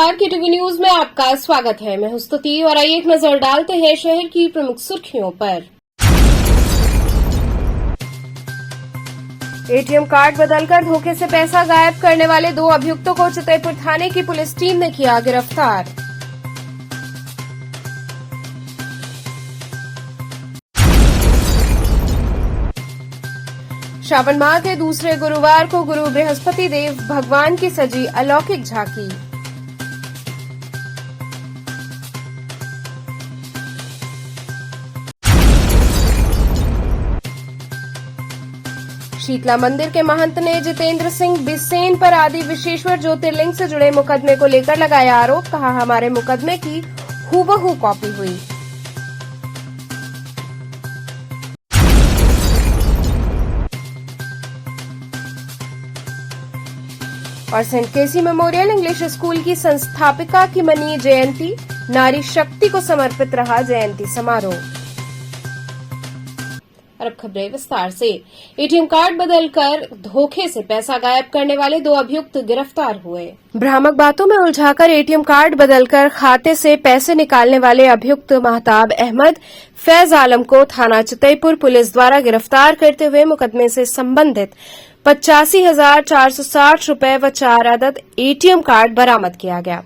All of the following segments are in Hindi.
नमस्कार, के टीवी न्यूज में आपका स्वागत है। मैं हूं स्तुति और आइए एक नजर डालते हैं शहर की प्रमुख सुर्खियों पर। एटीएम कार्ड बदलकर धोखे से पैसा गायब करने वाले 2 अभियुक्तों को चितईपुर थाने की पुलिस टीम ने किया गिरफ्तार। श्रावण माह के दूसरे गुरुवार को गुरु बृहस्पति देव भगवान की सजी अलौकिक झांकी। शीतला मंदिर के महंत ने जितेंद्र सिंह बिसेन पर आदि विश्वेश्वर ज्योतिर्लिंग से जुड़े मुकदमे को लेकर लगाया आरोप। कहा, हमारे मुकदमे की हूबहू कॉपी हुई। और सेंट केसी मेमोरियल इंग्लिश स्कूल की संस्थापिका की मनी जयंती, नारी शक्ति को समर्पित रहा जयंती समारोह। और अब खबरें विस्तार से। एटीएम कार्ड बदलकर धोखे से पैसा गायब करने वाले 2 अभियुक्त गिरफ्तार हुए। भ्रामक बातों में उलझाकर एटीएम कार्ड बदलकर खाते से पैसे निकालने वाले अभियुक्त महताब अहमद फैज आलम को थाना चितईपुर पुलिस द्वारा गिरफ्तार करते हुए मुकदमे से संबंधित 85,460 रुपए व 4 अदद एटीएम कार्ड बरामद किया गया।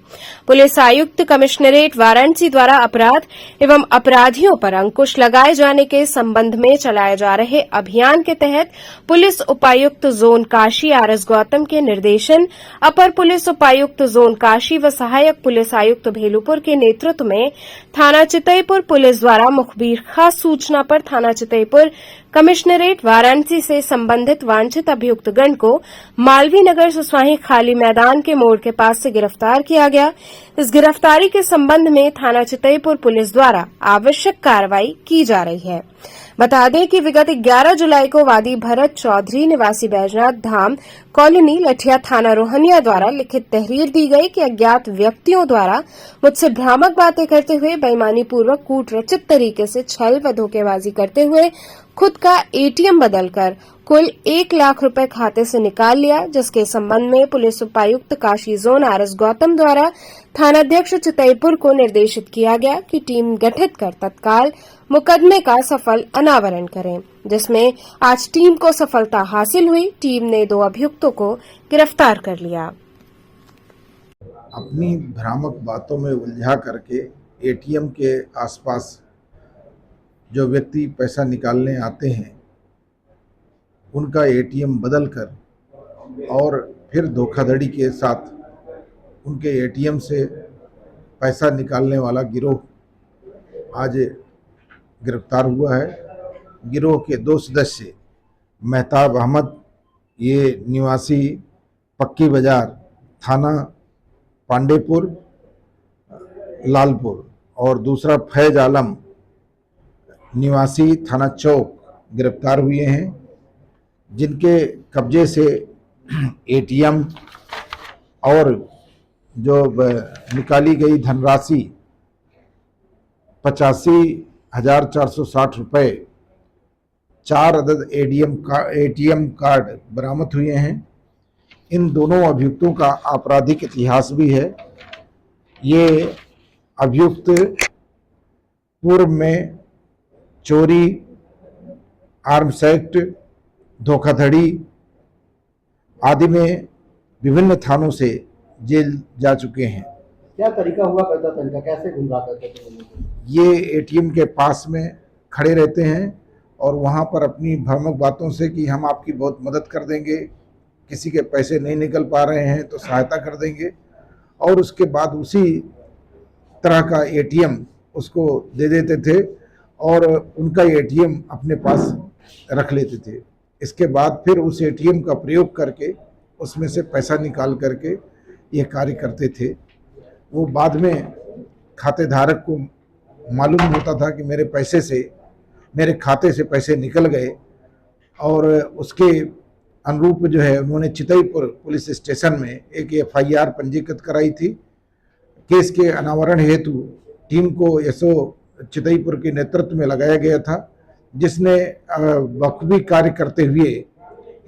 पुलिस आयुक्त कमिश्नरेट वाराणसी द्वारा अपराध एवं अपराधियों पर अंकुश लगाए जाने के संबंध में चलाए जा रहे अभियान के तहत पुलिस उपायुक्त जोन काशी आरएस गौतम के निर्देशन, अपर पुलिस उपायुक्त जोन काशी व सहायक पुलिस आयुक्त भेलूपुर के नेतृत्व में थाना चितईपुर पुलिस द्वारा मुखबिर खास सूचना पर थाना चितईपुर कमिश्नरेट वाराणसी से संबंधित वांछित अभियुक्तगण को मालवीय नगर सुसवाही खाली मैदान के मोड़ के पास से गिरफ्तार किया गया। इस गिरफ्तारी के संबंध में थाना चितईपुर पुलिस द्वारा आवश्यक कार्रवाई की जा रही है। बता दें कि विगत 11 जुलाई को वादी भरत चौधरी निवासी बैजनाथ धाम कॉलोनी लठिया थाना रोहनिया द्वारा लिखित तहरीर दी गई कि अज्ञात व्यक्तियों द्वारा मुझसे भ्रामक बातें करते हुए बेईमानी पूर्वक कूटरचित तरीके से छल व धोखेबाजी करते हुए खुद का एटीएम बदलकर कुल 1 लाख रुपए खाते से निकाल लिया, जिसके संबंध में पुलिस उपायुक्त काशी जोन आरएस गौतम द्वारा थानाध्यक्ष चितईपुर को निर्देशित किया गया कि टीम गठित कर तत्काल मुकदमे का सफल अनावरण करें, जिसमें आज टीम को सफलता हासिल हुई। टीम ने 2 अभियुक्तों को गिरफ्तार कर लिया। अपनी भ्रामक बातों में उलझा करके एटीएम के आसपास जो व्यक्ति पैसा निकालने आते हैं उनका एटीएम बदलकर और फिर धोखाधड़ी के साथ उनके एटीएम से पैसा निकालने वाला गिरोह आज गिरफ्तार हुआ है। गिरोह के 2 सदस्य महताब अहमद, ये निवासी पक्की बाजार थाना पांडेपुर लालपुर, और दूसरा फैज आलम निवासी थाना चौक गिरफ्तार हुए हैं, जिनके कब्जे से एटीएम और जो निकाली गई धनराशि 85,460 रुपये, 4 अदद एटीएम कार्ड बरामद हुए हैं। इन दोनों अभियुक्तों का आपराधिक इतिहास भी है। ये अभियुक्त पूर्व में चोरी, आर्म्स एक्ट, धोखाधड़ी आदि में विभिन्न थानों से जेल जा चुके हैं। क्या तरीका हुआ करता था इनका, कैसे घूम रहा था? ये एटीएम के पास में खड़े रहते हैं और वहाँ पर अपनी भ्रामक बातों से कि हम आपकी बहुत मदद कर देंगे, किसी के पैसे नहीं निकल पा रहे हैं तो सहायता कर देंगे, और उसके बाद उसी तरह का एटीएम उसको दे देते थे और उनका एटीएम अपने पास रख लेते थे। इसके बाद फिर उस एटीएम का प्रयोग करके उसमें से पैसा निकाल करके ये कार्य करते थे। वो बाद में खाते धारक को मालूम होता था कि मेरे खाते से पैसे निकल गए, और उसके अनुरूप जो है उन्होंने चितईपुर पुलिस स्टेशन में एक एफआईआर पंजीकृत कराई थी। केस के अनावरण हेतु टीम को एसओ चितईपुर के नेतृत्व में लगाया गया था, जिसने बखूबी कार्य करते हुए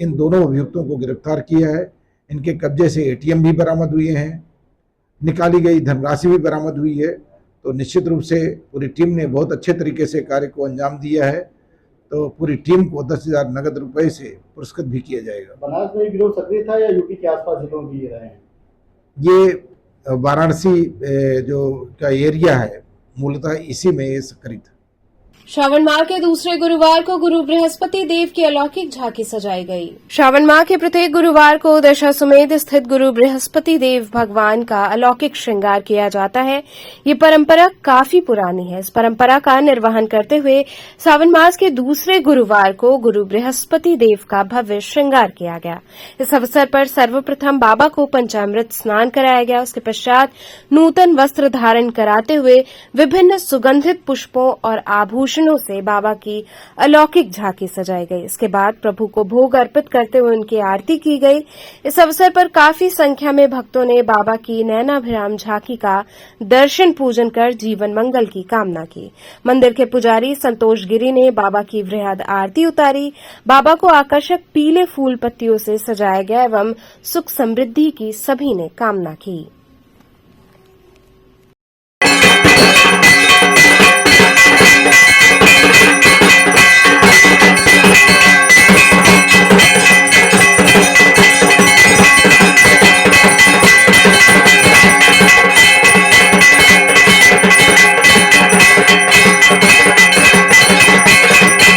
इन दोनों अभियुक्तों को गिरफ्तार किया है। इनके कब्जे से एटीएम भी बरामद हुए हैं। निकाली गई धनराशि भी बरामद हुई है। तो निश्चित रूप से पूरी टीम ने बहुत अच्छे तरीके से कार्य को अंजाम दिया है। तो पूरी टीम को 10,000 नगद रुपए से पुरस्कृत भी किया जाएगा। बनारस में गिरोह सक्रिय था या यूपी के आसपास जिलों में भी रहे हैं? ये वाराणसी जो का एरिया है मूलतः इसी में ये सक्रिय था। श्रावण माह के दूसरे गुरुवार को गुरु बृहस्पति देव की अलौकिक झांकी सजाई गई। श्रावण माह के प्रत्येक गुरुवार को दशाश्वमेध स्थित गुरु बृहस्पति देव भगवान का अलौकिक श्रृंगार किया जाता है। ये परंपरा काफी पुरानी है। इस परंपरा का निर्वहन करते हुए सावन मास के दूसरे गुरुवार को गुरु बृहस्पति देव का भव्य श्रृंगार किया गया। इस अवसर पर सर्वप्रथम बाबा को पंचामृत स्नान कराया गया। उसके पश्चात नूतन वस्त्र धारण कराते हुए विभिन्न सुगंधित पुष्पों और आभूषण से बाबा की अलौकिक झांकी सजाई गई। इसके बाद प्रभु को भोग अर्पित करते हुए उनकी आरती की गई। इस अवसर पर काफी संख्या में भक्तों ने बाबा की नैनाभिराम झांकी का दर्शन पूजन कर जीवन मंगल की कामना की। मंदिर के पुजारी संतोष गिरी ने बाबा की वृहद आरती उतारी। बाबा को आकर्षक पीले फूल पत्तियों से सजाया गया एवं सुख समृद्धि की सभी ने कामना की।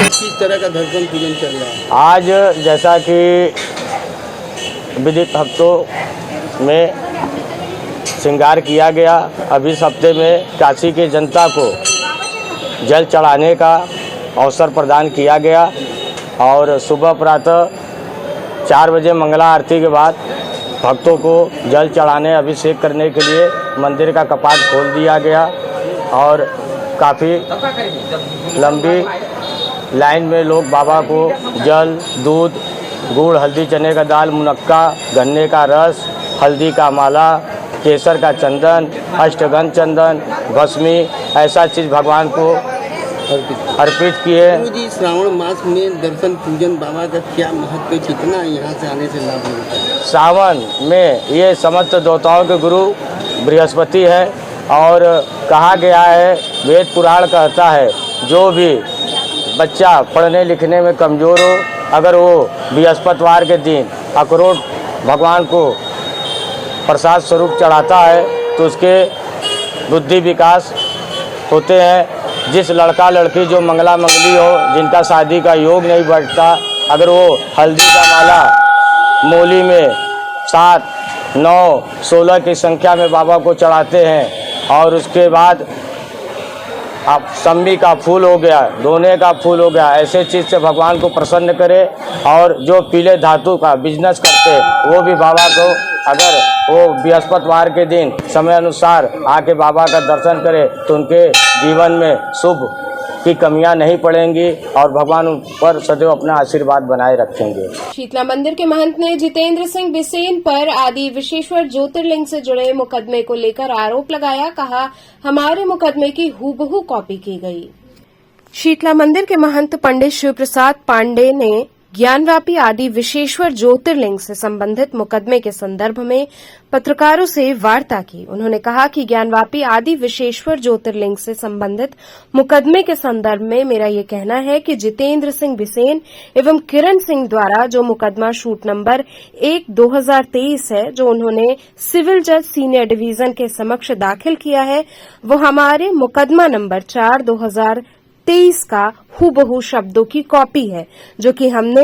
किस तरह का दर्शन पूजन चल रहा है? आज जैसा कि विदित हफ्तों में श्रृंगार किया गया, अभी इस हफ्ते में काशी के जनता को जल चढ़ाने का अवसर प्रदान किया गया और सुबह प्रातः 4 बजे मंगला आरती के बाद भक्तों को जल चढ़ाने अभिषेक करने के लिए मंदिर का कपाट खोल दिया गया और काफ़ी लंबी लाइन में लोग बाबा को जल, दूध, गुड़, हल्दी, चने का दाल, मुनक्का, गन्ने का रस, हल्दी का माला, केसर का चंदन, अष्टगंध चंदन, भस्मी, ऐसा चीज़ भगवान को अर्पित किए। जी, श्रावण मास में दर्शन पूजन बाबा का क्या महत्व है? कितना यहाँ से आने से लाभ मिलता है? सावन में ये समस्त देवताओं के गुरु बृहस्पति है और कहा गया है, वेद पुराण कहता है, जो भी बच्चा पढ़ने लिखने में कमज़ोर हो, अगर वो बृहस्पतिवार के दिन अखरोट भगवान को प्रसाद स्वरूप चढ़ाता है तो उसके बुद्धि विकास होते हैं। जिस लड़का लड़की जो मंगला मंगली हो, जिनका शादी का योग नहीं बैठता, अगर वो हल्दी का माला मोली में 7, 9, 16 की संख्या में बाबा को चढ़ाते हैं और उसके बाद आप सम्मी का फूल हो गया, दोने का फूल हो गया, ऐसे चीज़ से भगवान को प्रसन्न करे। और जो पीले धातु का बिजनेस करते वो भी बाबा को, अगर वो बृहस्पतिवार के दिन समय अनुसार आके बाबा का दर्शन करे तो उनके जीवन में शुभ की कमियां नहीं पड़ेंगी और भगवान उन पर सदैव अपना आशीर्वाद बनाए रखेंगे। शीतला मंदिर के महंत ने जितेंद्र सिंह बिसेन पर आदि विशेश्वर ज्योतिर्लिंग से जुड़े मुकदमे को लेकर आरोप लगाया। कहा, हमारे मुकदमे की हूबहू कॉपी की गई। शीतला मंदिर के महंत पंडित शिव प्रसाद पांडे ने ज्ञानवापी आदि विशेश्वर ज्योतिर्लिंग से संबंधित मुकदमे के संदर्भ में पत्रकारों से वार्ता की। उन्होंने कहा कि ज्ञानवापी आदि विशेश्वर ज्योतिर्लिंग से संबंधित मुकदमे के संदर्भ में मेरा ये कहना है कि जितेंद्र सिंह बिसेन एवं किरण सिंह द्वारा जो मुकदमा शूट नंबर 1/2023 है, जो उन्होंने सिविल जज सीनियर डिवीजन के समक्ष दाखिल किया है, वो हमारे मुकदमा नंबर 4/2023 का हूबहू शब्दों की कॉपी है, जो कि हमने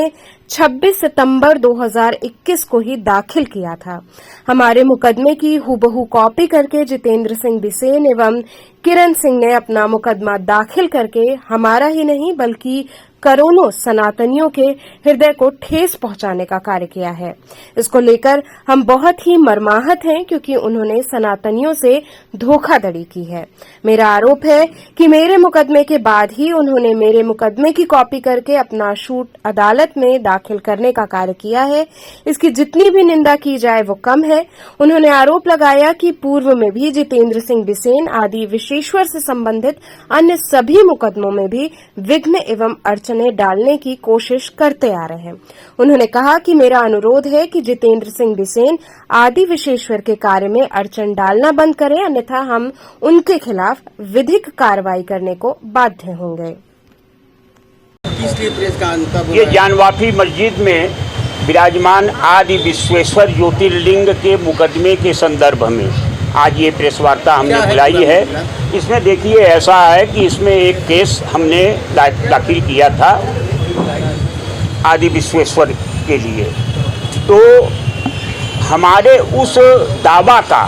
26 सितंबर 2021 को ही दाखिल किया था। हमारे मुकदमे की हूबहू कॉपी करके जितेंद्र सिंह बिसेन एवं किरण सिंह ने अपना मुकदमा दाखिल करके हमारा ही नहीं बल्कि करोड़ों सनातनियों के हृदय को ठेस पहुंचाने का कार्य किया है। इसको लेकर हम बहुत ही मर्माहत हैं, क्योंकि उन्होंने सनातनियों से धोखाधड़ी की है। मेरा आरोप है कि मेरे मुकदमे के बाद ही उन्होंने मेरे मुकदमे की कॉपी करके अपना शूट अदालत में दाखिल करने का कार्य किया है। इसकी जितनी भी निंदा की जाए वो कम है। उन्होंने आरोप लगाया कि पूर्व में भी जितेंद्र सिंह बिसेन आदि विशेश्वर से संबंधित अन्य सभी मुकदमों में भी विघ्न एवं अड़चन अड़चने डालने की कोशिश करते आ रहे हैं। उन्होंने कहा कि मेरा अनुरोध है कि जितेंद्र सिंह बिसेन आदि विशेश्वर के कार्य में अड़चन डालना बंद करें, अन्यथा हम उनके खिलाफ विधिक कार्रवाई करने को बाध्य होंगे। इसलिए प्रेस का ये जानवाफी मस्जिद में विराजमान आदि विश्वेश्वर ज्योतिर्लिंग के मुकदमे के संदर्भ में आज ये प्रेस वार्ता हमने बुलाई है। इसमें देखिए ऐसा है कि इसमें एक केस हमने दाखिल किया था आदि विश्वेश्वर के लिए, तो हमारे उस दावा का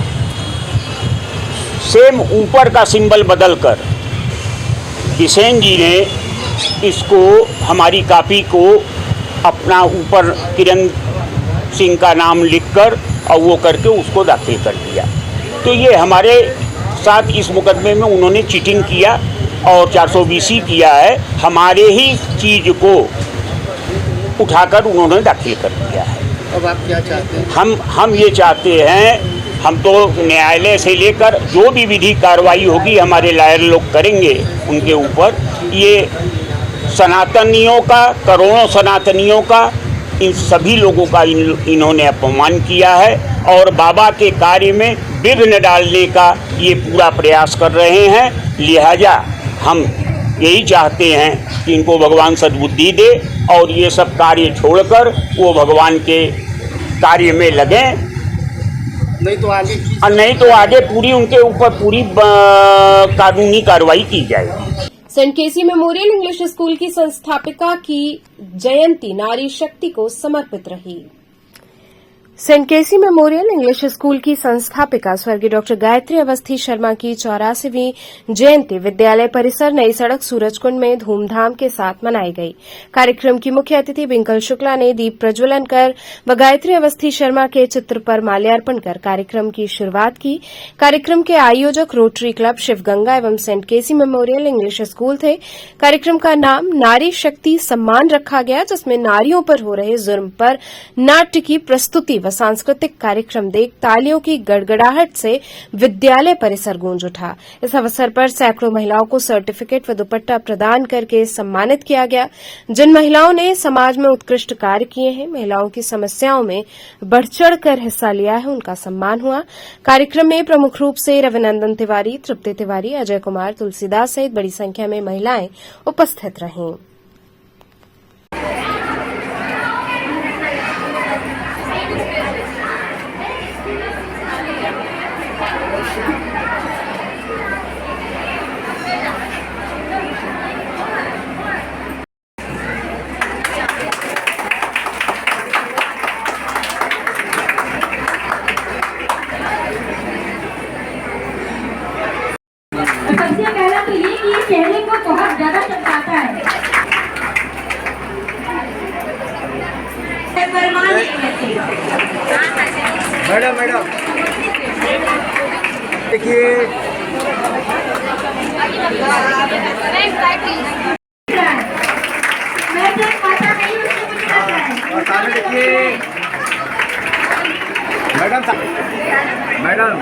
सेम ऊपर का सिंबल बदलकर बिसेन जी ने इसको हमारी कॉपी को अपना ऊपर किरण सिंह का नाम लिखकर और वो करके उसको दाखिल कर दिया। तो ये हमारे साथ इस मुकदमे में उन्होंने चीटिंग किया और 420 किया है। हमारे ही चीज़ को उठाकर उन्होंने दाखिल कर दिया है। अब आप क्या चाहते हैं? हम ये चाहते हैं, हम तो न्यायालय से लेकर जो भी विधि कार्रवाई होगी हमारे लायर लोग करेंगे उनके ऊपर। ये सनातनियों का, करोड़ों सनातनियों का, इन सभी लोगों का इन्होंने अपमान किया है और बाबा के कार्य में विघ्न डालने का ये पूरा प्रयास कर रहे हैं। लिहाजा हम यही चाहते हैं कि इनको भगवान सद्बुद्धि दे और ये सब कार्य छोड़कर वो भगवान के कार्य में लगें, नहीं तो आगे पूरी उनके ऊपर पूरी कानूनी कार्रवाई की जाएगी। सेंट केसी मेमोरियल इंग्लिश स्कूल की संस्थापिका की जयंती नारी शक्ति को समर्पित रही। सेंट केसी मेमोरियल इंग्लिश स्कूल की संस्थापिका स्वर्गीय डॉक्टर गायत्री अवस्थी शर्मा की 84वीं जयंती विद्यालय परिसर नई सड़क सूरजकुंड में धूमधाम के साथ मनाई गई। कार्यक्रम की मुख्य अतिथि बिंकल शुक्ला ने दीप प्रज्वलन कर व गायत्री अवस्थी शर्मा के चित्र पर माल्यार्पण कर कार्यक्रम की शुरूआत की। कार्यक्रम के आयोजक रोटरी क्लब शिवगंगा एवं सेंट केसी मेमोरियल इंग्लिश स्कूल थे। कार्यक्रम का नाम नारी शक्ति सम्मान रखा गया, जिसमें नारियों पर हो रहे जुर्म पर नाट्य की प्रस्तुति व सांस्कृतिक कार्यक्रम देख तालियों की गड़गड़ाहट से विद्यालय परिसर गूंज उठा। इस अवसर पर सैकड़ों महिलाओं को सर्टिफिकेट व दुपट्टा प्रदान करके सम्मानित किया गया। जिन महिलाओं ने समाज में उत्कृष्ट कार्य किए हैं, महिलाओं की समस्याओं में बढ़ चढ़ कर हिस्सा लिया है, उनका सम्मान हुआ। कार्यक्रम में प्रमुख रूप से रविनंदन तिवारी, तृप्ति तिवारी, अजय कुमार, तुलसीदास सहित बड़ी संख्या में महिलाएं उपस्थित रहीं। सबसे पहला तो ये कि चेहरे को बहुत ज्यादा चमकाता है। मैडम देखिए, मैं तो माता नहीं हूँ, उसको कुछ करता है। और सामने देखिए मैडम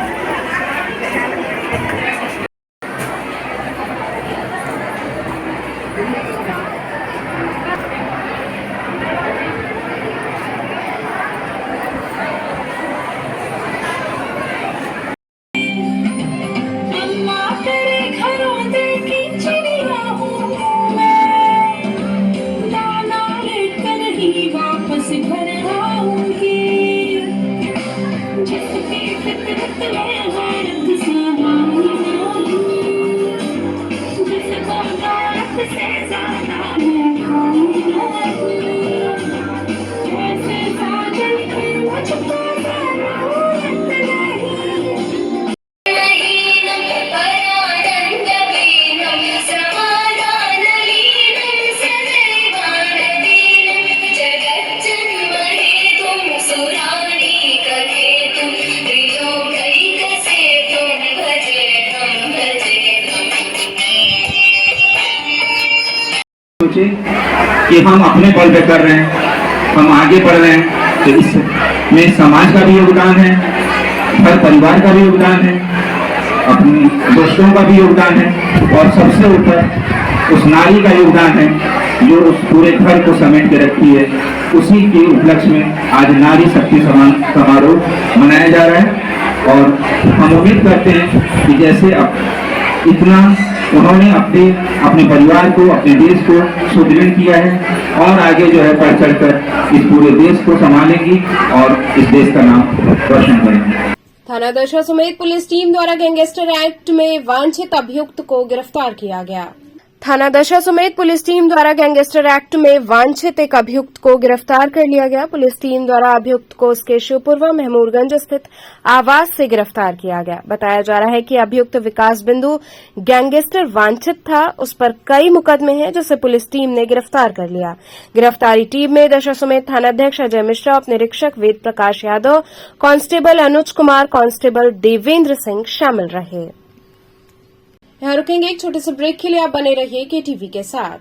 कि हम अपने बल पे कर रहे हैं, हम आगे बढ़ रहे हैं, तो इसमें समाज का भी योगदान है, हर परिवार का भी योगदान है अपने दोस्तों का भी योगदान है और सबसे ऊपर उस नारी का योगदान है जो उस पूरे घर को समेट के रखी है। उसी के उपलक्ष्य में आज नारी शक्ति समारोह मनाया जा रहा है और हम उम्मीद करते हैं कि जैसे अब इतना उन्होंने अपने परिवार को, अपने देश को सुदृढ़ किया है और आगे जो है बढ़ चढ़कर इस पूरे देश को संभालेंगी और इस देश का नाम रोशन करेंगी। थाना दशा समेत पुलिस टीम द्वारा गैंगस्टर एक्ट में वांछित अभियुक्त को गिरफ्तार किया गया। थाना दशा समेत पुलिस टीम द्वारा गैंगस्टर एक्ट में वांछित एक अभियुक्त को गिरफ्तार कर लिया गया। पुलिस टीम द्वारा अभियुक्त को उसके शिवपुरवा महमूदगंज स्थित आवास से गिरफ्तार किया गया। बताया जा रहा है कि अभियुक्त विकास बिंदु गैंगस्टर वांछित था। उस पर कई मुकदमे हैं जिसे पुलिस टीम ने गिरफ्तार कर लिया। गिरफ्तारी टीम में दशा समेत थानाध्यक्ष अजय मिश्रा, उप निरीक्षक वेद प्रकाश यादव, कांस्टेबल अनुज कुमार, कांस्टेबल देवेंद्र सिंह शामिल रहे। यहाँ रुकेंगे एक छोटे से ब्रेक के लिए। आप बने रहिए केटीवी के साथ।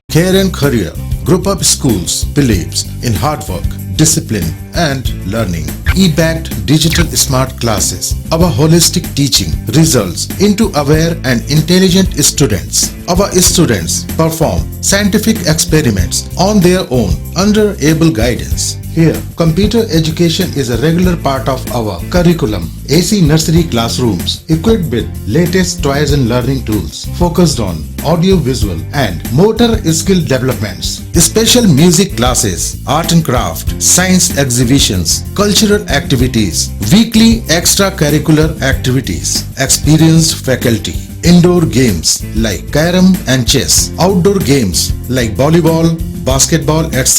Karen Career Group of Schools believes in hard work, discipline and learning. E-backed digital smart classes. Our holistic teaching results into aware and intelligent students. Our students perform scientific experiments on their own under able guidance. Here, computer education is a regular part of our curriculum. AC nursery classrooms equipped with latest toys and learning tools focused on audio, visual and motor skill developments. Special music classes, art and craft, science exhibitions, cultural activities, weekly extracurricular activities, experienced faculty. Indoor games like carom and chess, outdoor games like volleyball, basketball, etc.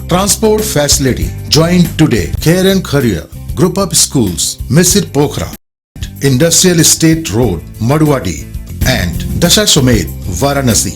Transport facility. Join today. Care and Career Group of Schools, Misir Pokhara, Industrial Estate Road, Madwadi, and Dasha Sumed, Varanasi.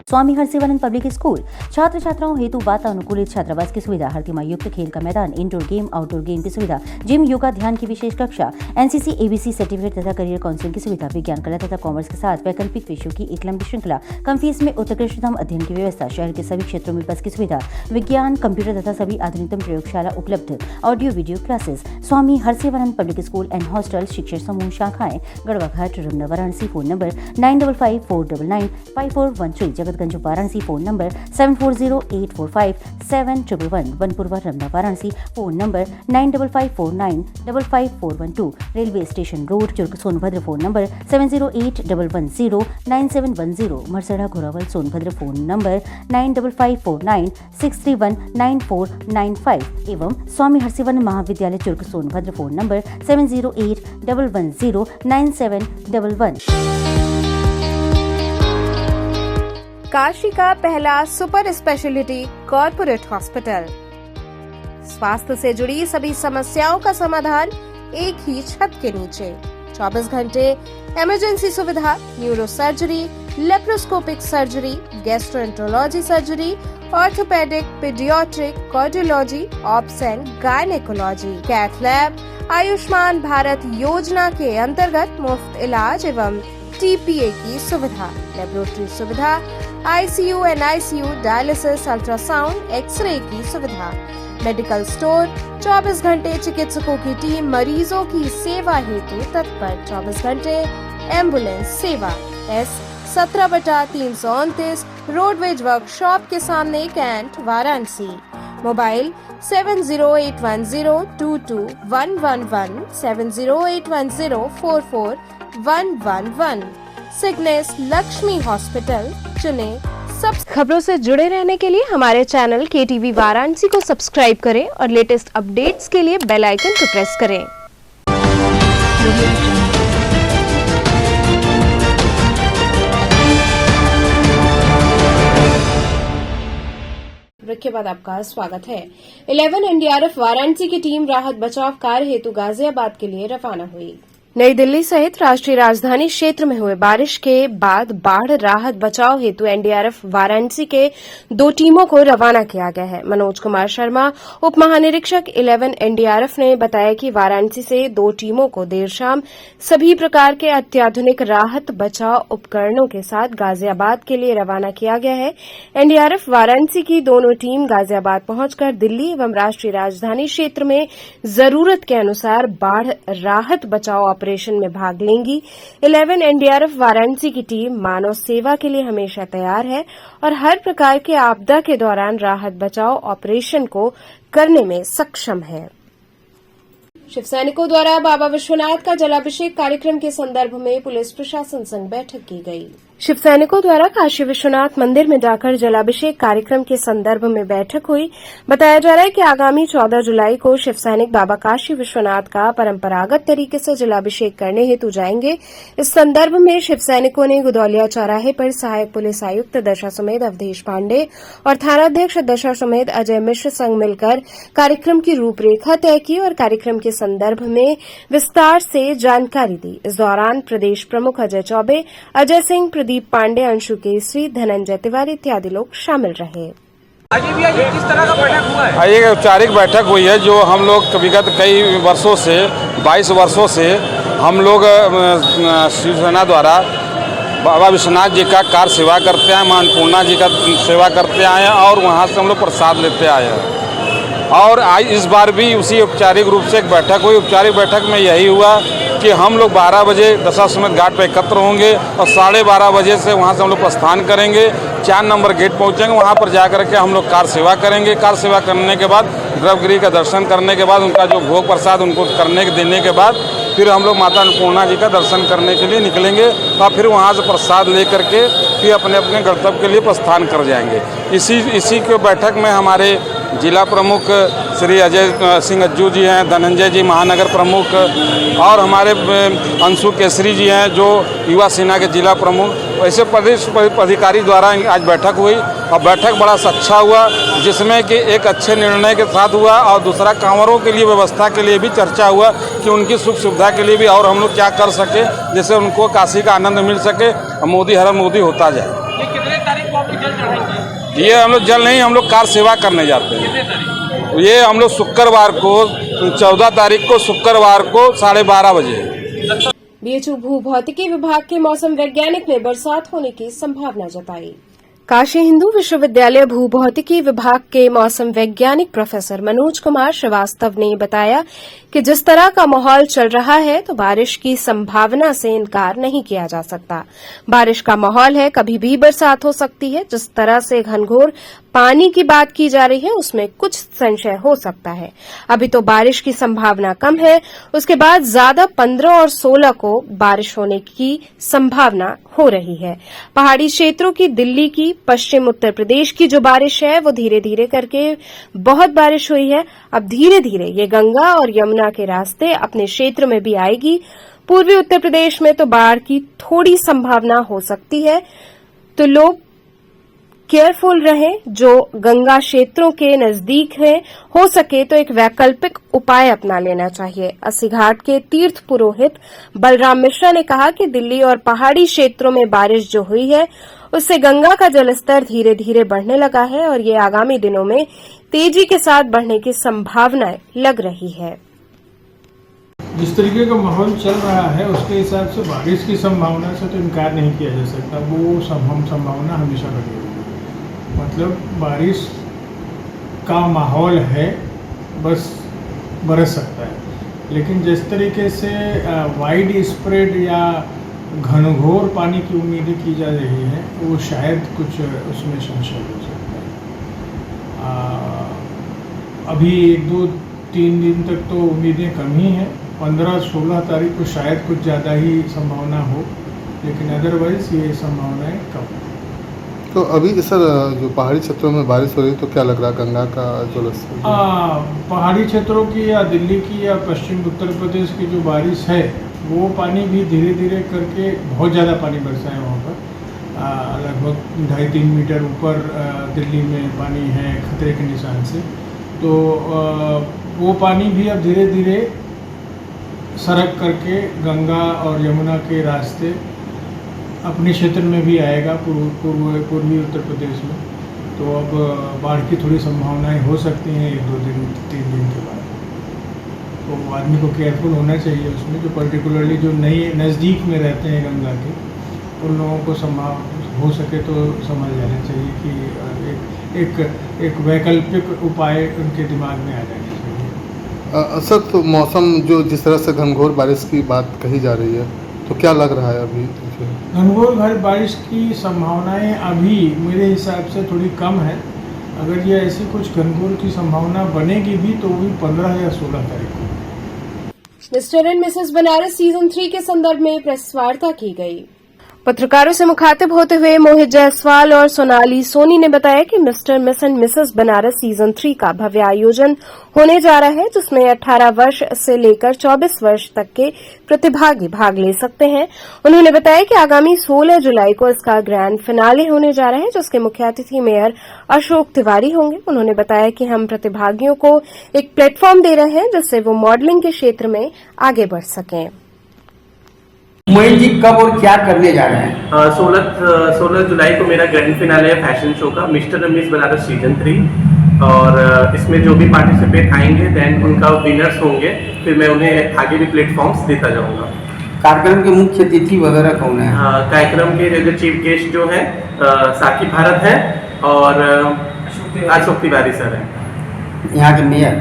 Swami Harsivanand public school छात्र छात्राओं हेतु वातानुकूलित छात्रावास की सुविधा, हर तिमाही युक्त खेल का मैदान, इंडोर गेम, आउटडोर गेम की सुविधा, जिम, योगा, ध्यान की विशेष कक्षा, एनसीसी, एबीसी सर्टिफिकेट तथा करियर काउंसलिंग की सुविधा, विज्ञान, कला तथा कॉमर्स के साथ वैकल्पिक विषयों की एक लंबी श्रृंखला, कम फीस में उत्कृष्टतम अध्ययन की व्यवस्था, शहर के सभी क्षेत्रों में बस की सुविधा, विज्ञान, कंप्यूटर तथा सभी आधुनिकतम प्रयोगशाला उपलब्ध, audio video classes. Swami Harsivanand public school and hostel, शिक्षण समूह शाखाएं Garhwa Ghat, Ramna, Varanasi. Phone number 9554995413, Jagatganj Varanasi. Phone number 7408457111, Vanpurwa, Ramna, Varanasi. Phone number 9554955412, railway station road, Churk, Sonbhadra. Phone number 7081109710, Marsara, Ghorawal, Sonbhadra. Phone number 955496319495 एवं स्वामी हरसिवानंद महाविद्यालय, चुर्क, सोनभद्र। Phone number 7081109711। काशी का पहला सुपर स्पेशलिटी कॉर्पोरेट हॉस्पिटल। स्वास्थ्य से जुड़ी सभी समस्याओं का समाधान एक ही छत के नीचे। 24 घंटे इमरजेंसी सुविधा, neuro surgery, laparoscopic surgery, gastroenterology surgery, orthopaedic, paediatric, cardiology, obs and gynaecology, cath lab, Ayushman Bharat योजना के अंतर्गत मुफ्त इलाज एवं टीपीए की सुविधा, लेबोरेटरी सुविधा, ICU, NICU, dialysis, ultrasound, x-ray की सुविधा, मेडिकल स्टोर, 24 घंटे चिकित्सकों की टीम मरीजों की सेवा हेतु तत्पर, 24 घंटे एम्बुलेंस सेवा। S17/329 रोडवेज वर्कशॉप के सामने, Cantt, Varanasi. Mobile 7081022111, 7081044111। Cygnus Lakshmi hospital चुने। सब खबरों से जुड़े रहने के लिए हमारे चैनल केटीवी वाराणसी को सब्सक्राइब करें और लेटेस्ट अपडेट्स के लिए बेल आइकन को प्रेस करें। ब्रेक के बाद आपका स्वागत है। 11 एनडीआरएफ वाराणसी की टीम राहत बचाव कार्य हेतु गाजियाबाद के लिए रवाना हुई। नई दिल्ली सहित राष्ट्रीय राजधानी क्षेत्र में हुए बारिश के बाद बाढ़ राहत बचाव हेतु एनडीआरएफ वाराणसी के 2 टीमों को रवाना किया गया है। मनोज कुमार शर्मा, उप महानिरीक्षक 11 एनडीआरएफ ने बताया कि वाराणसी से 2 टीमों को देर शाम सभी प्रकार के अत्याधुनिक राहत बचाव उपकरणों के साथ गाजियाबाद के लिए रवाना किया गया है। एनडीआरएफ वाराणसी की दोनों टीम गाजियाबाद पहुंचकर दिल्ली एवं राष्ट्रीय राजधानी क्षेत्र में जरूरत के अनुसार बाढ़ राहत बचाव ऑपरेशन में भाग लेंगी। 11 एनडीआरएफ वाराणसी की टीम मानव सेवा के लिए हमेशा तैयार है और हर प्रकार के आपदा के दौरान राहत बचाव ऑपरेशन को करने में सक्षम है। शिव सैनिकों द्वारा बाबा विश्वनाथ का जलाभिषेक कार्यक्रम के संदर्भ में पुलिस प्रशासन संग बैठक की गई। शिव सैनिकों द्वारा काशी विश्वनाथ मंदिर में जाकर जलाभिषेक कार्यक्रम के संदर्भ में बैठक हुई। बताया जा रहा है कि आगामी 14 जुलाई को शिव सैनिक बाबा काशी विश्वनाथ का परंपरागत तरीके से जलाभिषेक करने हेतु जाएंगे। इस संदर्भ में शिव सैनिकों ने गुदौलिया चौराहे पर सहायक पुलिस आयुक्त दशाश्वमेध अवधेश पांडे और थानाध्यक्ष दशाश्वमेध अजय मिश्र संग मिलकर कार्यक्रम की रूपरेखा तय की और कार्यक्रम के संदर्भ में विस्तार से जानकारी दी। इस दौरान प्रदेश प्रमुख अजय चौबे, अजय सिंह, प्रदीप पांडे, अंशु केसरी, धनंजय तिवारी इत्यादि लोग शामिल रहे। किस तरह का बैठक हुआ है? ये औपचारिक बैठक हुई है जो हम लोग विगत कई वर्षों से 22 वर्षों से हम लोग शिवसेना द्वारा बाबा विश्वनाथ जी का कार सेवा करते हैं, मां अन्नपूर्णा जी का सेवा करते आए हैं और वहाँ से हम लोग प्रसाद लेते आए हैं। और आज इस बार भी उसी औपचारिक रूप से एक बैठक हुई। औपचारिक बैठक में यही हुआ कि हम लोग 12 बजे दशाश्वमेध घाट पर एकत्र होंगे और 12:30 बजे से वहाँ से हम लोग प्रस्थान करेंगे। 4 नंबर गेट पहुँचेंगे, वहाँ पर जा कर के हम लोग कार सेवा करेंगे। कार सेवा करने के बाद गर्भगृह का दर्शन करने के बाद उनका जो भोग प्रसाद उनको देने के बाद फिर हम लोग माता अन्नपूर्णा जी का दर्शन करने के लिए निकलेंगे और फिर वहाँ से प्रसाद ले करके फिर अपने अपने गंतव्य के लिए प्रस्थान कर जाएंगे। इसी के बैठक में हमारे जिला प्रमुख श्री अजय सिंह अज्जू जी हैं, धनंजय जी महानगर प्रमुख और हमारे अंशु केसरी जी हैं जो युवा सेना के जिला प्रमुख। ऐसे प्रदेश अधिकारी द्वारा आज बैठक हुई और बैठक बड़ा अच्छा हुआ जिसमें कि एक अच्छे निर्णय के साथ हुआ और दूसरा कांवरों के लिए व्यवस्था के लिए भी चर्चा हुआ कि उनकी सुख सुविधा के लिए भी और हम लोग क्या कर सके जिससे उनको काशी का आनंद मिल सके और मोदी हर मोदी होता जाए। ये कितने तारीख को आप लोग जल चढ़ाएंगे? ये हम लोग जल नहीं, हम लोग कार सेवा करने जाते हैं। ये हम लोग शुक्रवार को 14 तारीख को शुक्रवार को 12:30 बजे। बीएचयू भू भौतिकी विभाग के मौसम वैज्ञानिक ने बरसात होने की संभावना जताई। काशी हिंदू विश्वविद्यालय भू भौतिकी विभाग के मौसम वैज्ञानिक प्रोफेसर मनोज कुमार श्रीवास्तव ने बताया कि जिस तरह का माहौल चल रहा है तो बारिश की संभावना से इनकार नहीं किया जा सकता। बारिश का माहौल है, कभी भी बरसात हो सकती है। जिस तरह से घनघोर पानी की बात की जा रही है उसमें कुछ संशय हो सकता है। अभी तो बारिश की संभावना कम है, उसके बाद ज्यादा 15 और 16 को बारिश होने की संभावना हो रही है। पहाड़ी क्षेत्रों की, दिल्ली की, पश्चिम उत्तर प्रदेश की जो बारिश है वो धीरे धीरे करके बहुत बारिश हुई है। अब धीरे धीरे ये गंगा और यमुना के रास्ते अपने क्षेत्र में भी आएगी। पूर्वी उत्तर प्रदेश में तो बाढ़ की थोड़ी संभावना हो सकती है, तो लोग केयरफुल रहें। जो गंगा क्षेत्रों के नजदीक है, हो सके तो एक वैकल्पिक उपाय अपना लेना चाहिए। अस्सी घाट के तीर्थ पुरोहित बलराम मिश्रा ने कहा कि दिल्ली और पहाड़ी क्षेत्रों में बारिश जो हुई है उससे गंगा का जलस्तर धीरे धीरे बढ़ने लगा है और ये आगामी दिनों में तेजी के साथ बढ़ने की संभावनाएं लग रही है। जिस तरीके का माहौल चल रहा है उसके हिसाब से बारिश की संभावना से तो इनकार नहीं किया जा सकता। वो संभावना हमेशा रहेगी। मतलब बारिश का माहौल है, बस बरस सकता है। लेकिन जिस तरीके से वाइड स्प्रेड या घनघोर पानी की उम्मीदें की जा रही है वो शायद कुछ उसमें संशय हो सकता है। अभी 1-2-3 दिन तक तो उम्मीदें कम ही हैं। 15-16 तारीख को शायद कुछ ज़्यादा ही संभावना हो, लेकिन अदरवाइज ये संभावनाएं कम। तो अभी सर जो पहाड़ी क्षेत्रों में बारिश हो रही है तो क्या लग रहा है गंगा का जलस्तर? पहाड़ी क्षेत्रों की या दिल्ली की या पश्चिम उत्तर प्रदेश की जो बारिश है वो पानी भी धीरे धीरे करके बहुत ज़्यादा पानी बरसा है वहाँ पर। लगभग 2.5-3 मीटर ऊपर दिल्ली में पानी है खतरे के निशान से। तो वो पानी भी अब धीरे धीरे सरक करके गंगा और यमुना के रास्ते अपने क्षेत्र में भी आएगा, पूर्वी उत्तर प्रदेश में। तो अब बाढ़ की थोड़ी संभावनाएं हो सकती हैं 1-2 दिन 3 दिन के बाद। तो आदमी को केयरफुल होना चाहिए उसमें, जो पर्टिकुलरली जो नज़दीक में रहते हैं गंगा के, उन लोगों को हो सके तो समझ जाना चाहिए कि एक वैकल्पिक उपाय उनके दिमाग में आ जाना चाहिए। सर, तो मौसम जो जिस तरह से घनघोर बारिश की बात कही जा रही है, तो क्या लग रहा है अभी? घनघोर बारिश की संभावनाएं अभी मेरे हिसाब से थोड़ी कम है। अगर ये ऐसी कुछ घनघोर की संभावना बनेगी भी तो भी 15 या 16 तारीख को। Mister and Mrs Banaras season 3 के संदर्भ में प्रेस वार्ता की गई। पत्रकारों से मुखातिब होते हुए मोहित जायसवाल और सोनाली सोनी ने बताया कि mister miss and Mrs Banaras season 3 का भव्य आयोजन होने जा रहा है, जिसमें 18 वर्ष से लेकर 24 वर्ष तक के प्रतिभागी भाग ले सकते हैं। उन्होंने बताया कि आगामी 16 जुलाई को इसका ग्रैंड फिनाले होने जा रहा है, जिसके मुख्य अतिथि मेयर अशोक तिवारी होंगे। उन्होंने बताया कि हम प्रतिभागियों को एक प्लेटफॉर्म दे रहे हैं जिससे वो मॉडलिंग के क्षेत्र में आगे बढ़ सकें। मोहित जी कब और क्या करने जा रहे हैं? 16 जुलाई को मेरा ग्रैंड फिनाले है फैशन शो का, mister and miss Banaras season 3। और इसमें जो भी पार्टिसिपेट आएंगे देन उनका विनर्स होंगे, फिर मैं उन्हें आगे भी प्लेटफॉर्म्स देता जाऊंगा। कार्यक्रम के मुख्य अतिथि वगैरह कौन है? कार्यक्रम के चीफ गेस्ट जो है साकी भारत है और अशोक तिवारी सर है, यहाँ के मेयर।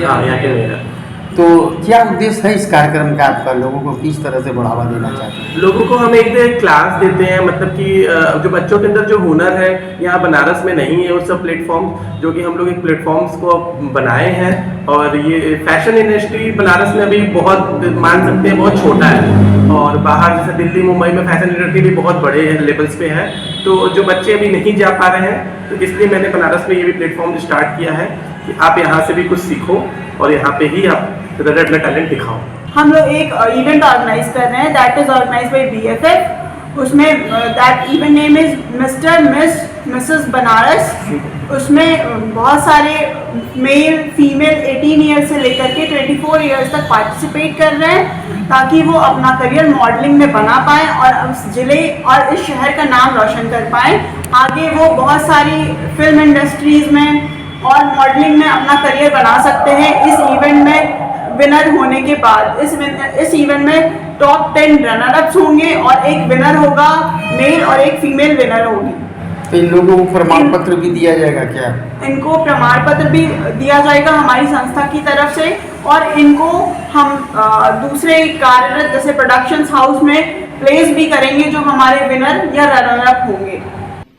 हाँ, यहाँ के मेयर। तो क्या उद्देश्य है इस कार्यक्रम का आपका? लोगों को किस तरह से बढ़ावा देना चाहते हैं? लोगों को हम एक क्लास देते हैं, मतलब कि जो बच्चों के अंदर जो हुनर है यहाँ बनारस में नहीं है, वो सब प्लेटफॉर्म जो कि हम लोग एक प्लेटफॉर्म्स को बनाए हैं। और ये फैशन इंडस्ट्री बनारस में अभी बहुत मान सकते हैं बहुत छोटा है, और बाहर जैसे दिल्ली मुंबई में फैशन इंडस्ट्री भी बहुत बड़े लेवल्स पे है। तो जो बच्चे अभी नहीं जा पा रहे हैं, तो इसलिए मैंने बनारस में ये भी प्लेटफॉर्म स्टार्ट किया है कि आप यहाँ से भी कुछ सीखो और यहाँ पे ही आप अपना टैलेंट दिखाओ। हम लोग एक इवेंट ऑर्गेनाइज कर रहे हैं, that is organise by BFF। उसमें that event name is Mr Miss Mrs Banaras. उसमें बहुत सारे मेल फीमेल 18 ईयर से लेकर के 24 ईयर्स तक पार्टिसिपेट कर रहे हैं, ताकि वो अपना करियर मॉडलिंग में बना पाएँ और उस जिले और इस शहर का नाम रोशन कर पाएँ। आगे वो बहुत सारी फिल्म इंडस्ट्रीज में और मॉडलिंग में अपना करियर बना सकते हैं। इस इवेंट में विनर होने के बाद इस इवेंट में टॉप 10 रनर अप्स होंगे और एक विनर होगा मेल और एक फीमेल विनर होगी। तो इन लोगों को प्रमाण पत्र भी दिया जाएगा क्या? इनको प्रमाण पत्र भी दिया जाएगा हमारी संस्था की तरफ से, और इनको हम दूसरे कार्यरत जैसे प्रोडक्शन हाउस में प्लेस भी करेंगे जो हमारे विनर या रनर अप होंगे।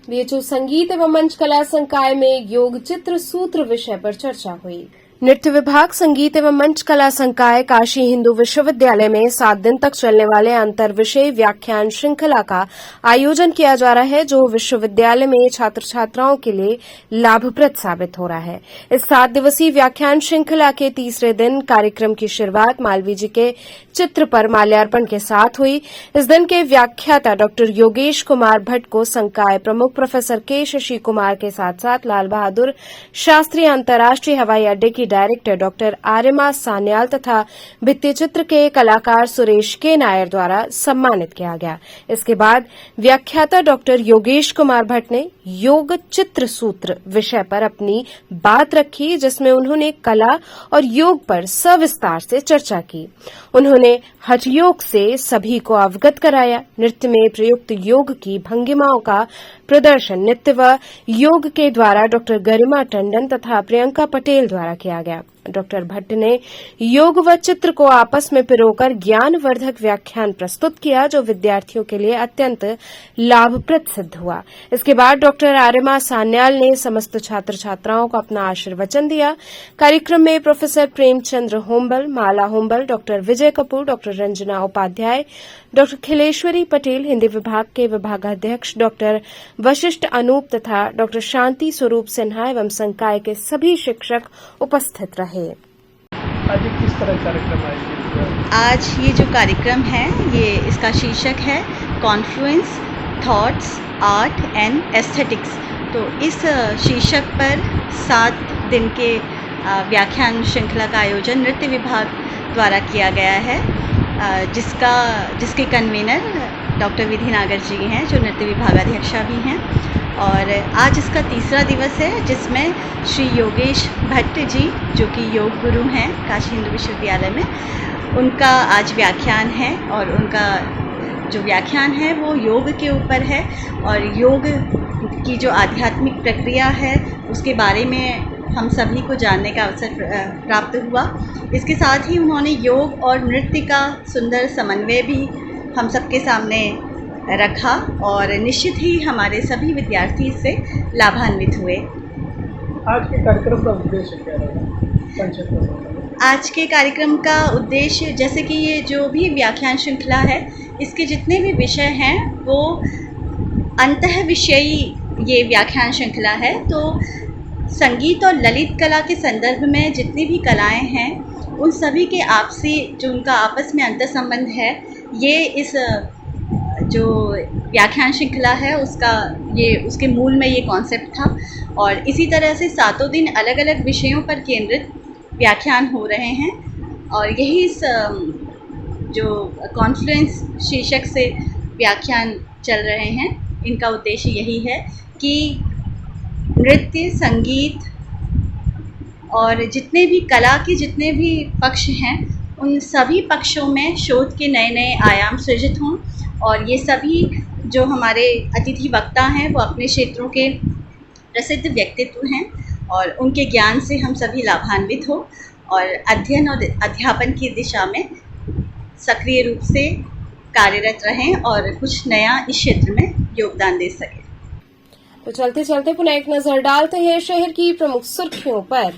बीएचयू संगीत एवं मंच कला संकाय में योग चित्र सूत्र विषय पर चर्चा हुई। नृत्य विभाग संगीत एवं मंच कला संकाय काशी हिंदू विश्वविद्यालय में 7 दिन तक चलने वाले अंतर विषय व्याख्यान श्रृंखला का आयोजन किया जा रहा है, जो विश्वविद्यालय में छात्र छात्राओं के लिए लाभप्रद साबित हो रहा है। इस 7 दिवसीय व्याख्यान श्रृंखला के तीसरे दिन कार्यक्रम की शुरुआत मालवीय जी के चित्र पर माल्यार्पण के साथ हुई। इस दिन के व्याख्याता डॉक्टर योगेश कुमार भट्ट को संकाय प्रमुख प्रोफेसर के शशि कुमार के साथ साथ लाल बहादुर शास्त्री अंतर्राष्ट्रीय हवाई अड्डे की डायरेक्टर डॉक्टर आर्यमा सान्याल तथा भित्ति चित्र के कलाकार सुरेश के नायर द्वारा सम्मानित किया गया। इसके बाद व्याख्याता डॉक्टर योगेश कुमार भट्ट ने योग चित्र सूत्र विषय पर अपनी बात रखी, जिसमें उन्होंने कला और योग पर सविस्तार से चर्चा की। उन्होंने हठ योग से सभी को अवगत कराया। नृत्य में प्रयुक्त योग की भंगिमाओं का प्रदर्शन नृत्य व योग के द्वारा डॉक्टर गरिमा टंडन तथा प्रियंका पटेल द्वारा किया गया। डॉक्टर भट्ट ने योग व चित्र को आपस में पिरोकर ज्ञानवर्धक व्याख्यान प्रस्तुत किया, जो विद्यार्थियों के लिए अत्यंत लाभप्रद सिद्ध हुआ। इसके बाद डॉक्टर आर्यमा सान्याल ने समस्त छात्र छात्राओं को अपना आशीर्वचन दिया। कार्यक्रम में प्रोफेसर प्रेमचंद्र होम्बल, माला होम्बल, डॉक्टर विजय कपूर, डॉक्टर रंजना उपाध्याय, डॉक्टर खिलेश्वरी पटेल, हिंदी विभाग के विभागाध्यक्ष डॉक्टर वशिष्ठ अनूप तथा डॉक्टर शांति स्वरूप सिन्हा एवं संकाय के सभी शिक्षक उपस्थित रहे। आज किस तरह कार्यक्रम आयोजित? आज ये जो कार्यक्रम है, ये इसका शीर्षक है Confluence thoughts art and aesthetics. तो इस शीर्षक पर 7 दिन के व्याख्यान श्रृंखला का आयोजन नृत्य विभाग द्वारा किया गया है, जिसके कन्वीनर डॉक्टर विधि नागर जी हैं, जो नृत्य विभागाध्यक्षा भी हैं। और आज इसका तीसरा दिवस है, जिसमें श्री योगेश भट्ट जी, जो कि योग गुरु हैं काशी हिंदू विश्वविद्यालय में, उनका आज व्याख्यान है। और उनका जो व्याख्यान है वो योग के ऊपर है, और योग की जो आध्यात्मिक प्रक्रिया है उसके बारे में हम सभी को जानने का अवसर प्राप्त हुआ। इसके साथ ही उन्होंने योग और नृत्य का सुंदर समन्वय भी हम सबके सामने रखा, और निश्चित ही हमारे सभी विद्यार्थी इससे लाभान्वित हुए। आज के कार्यक्रम का उद्देश्य क्या रहेगा? आज के कार्यक्रम का उद्देश्य, जैसे कि ये जो भी व्याख्यान श्रृंखला है, इसके जितने भी विषय हैं वो अंतः विषयी ये व्याख्यान श्रृंखला है। तो संगीत और ललित कला के संदर्भ में जितनी भी कलाएं हैं, उन सभी के आपसी जो उनका आपस में अंतर संबंध है, ये इस जो व्याख्यान श्रृंखला है उसके मूल में ये कॉन्सेप्ट था। और इसी तरह से 7 दिन अलग अलग विषयों पर केंद्रित व्याख्यान हो रहे हैं, और यही इस जो कॉन्फ्लुएंस शीर्षक से व्याख्यान चल रहे हैं, इनका उद्देश्य यही है कि नृत्य, संगीत और जितने भी कला के जितने भी पक्ष हैं, उन सभी पक्षों में शोध के नए नए आयाम सृजित हों, और ये सभी जो हमारे अतिथि वक्ता हैं वो अपने क्षेत्रों के प्रसिद्ध व्यक्तित्व हैं, और उनके ज्ञान से हम सभी लाभान्वित हो और अध्ययन और अध्यापन की दिशा में सक्रिय रूप से कार्यरत रहें और कुछ नया इस क्षेत्र में योगदान दे सकें। तो चलते चलते पुनः एक नजर डालते हैं शहर की प्रमुख सुर्खियों पर।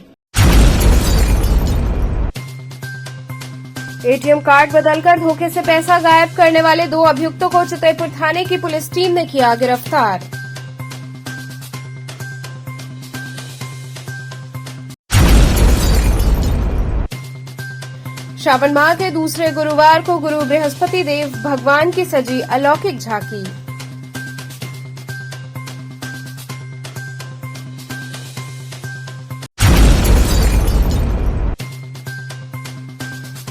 एटीएम कार्ड बदलकर धोखे से पैसा गायब करने वाले 2 अभियुक्तों को चितयपुर थाने की पुलिस टीम ने किया गिरफ्तार। श्रावण माह के दूसरे गुरुवार को गुरु बृहस्पति देव भगवान की सजी अलौकिक झांकी।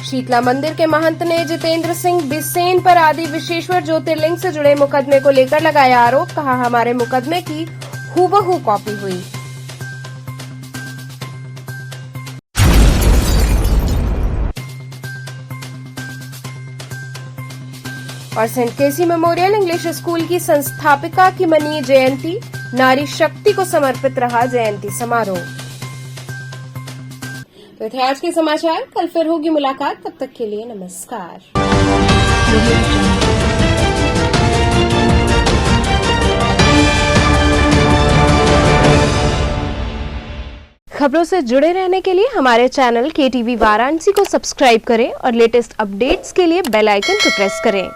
शीतला मंदिर के महंत ने जितेंद्र सिंह बिसेन पर आदि विशेश्वर ज्योतिर्लिंग से जुड़े मुकदमे को लेकर लगाया आरोप। कहा, हमारे मुकदमे की हूबहू कॉपी हुई। और सेंट केसी मेमोरियल इंग्लिश स्कूल की संस्थापिका की मनी जयंती, नारी शक्ति को समर्पित रहा जयंती समारोह। तो थे आज के समाचार, कल फिर होगी मुलाकात, तब तक के लिए नमस्कार। खबरों से जुड़े रहने के लिए हमारे चैनल KTV वाराणसी को सब्सक्राइब करें और लेटेस्ट अपडेट्स के लिए बेल आइकन को प्रेस करें।